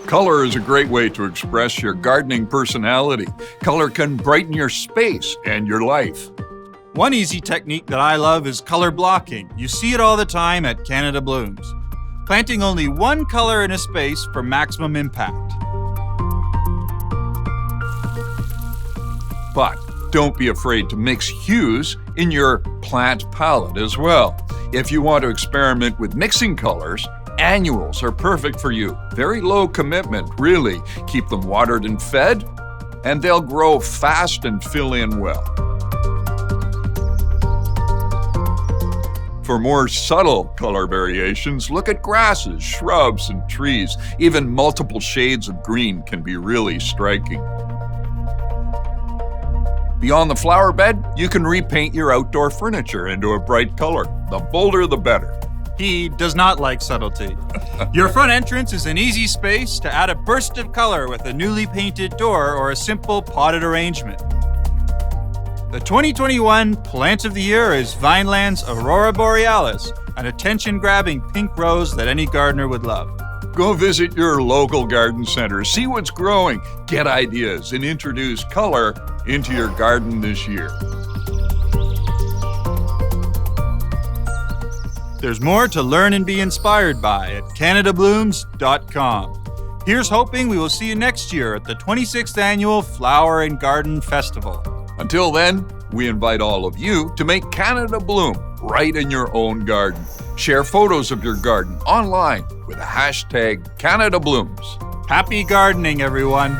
Color is a great way to express your gardening personality. Color can brighten your space and your life. One easy technique that I love is color blocking. You see it all the time at Canada Blooms. Planting only one color in a space for maximum impact. But don't be afraid to mix hues in your plant palette as well. If you want to experiment with mixing colors, annuals are perfect for you. Very low commitment, really. Keep them watered and fed, and they'll grow fast and fill in well. For more subtle color variations, look at grasses, shrubs, and trees. Even multiple shades of green can be really striking. Beyond the flower bed, you can repaint your outdoor furniture into a bright color. The bolder, the better. He does not like subtlety. Your front entrance is an easy space to add a burst of color with a newly painted door or a simple potted arrangement. The 2021 Plant of the Year is Vineland's Aurora Borealis, an attention-grabbing pink rose that any gardener would love. Go visit your local garden center, see what's growing, get ideas, and introduce color into your garden this year. There's more to learn and be inspired by at CanadaBlooms.com. Here's hoping we will see you next year at the 26th Annual Flower and Garden Festival. Until then, we invite all of you to make Canada bloom right in your own garden. Share photos of your garden online with the hashtag CanadaBlooms. Happy gardening, everyone!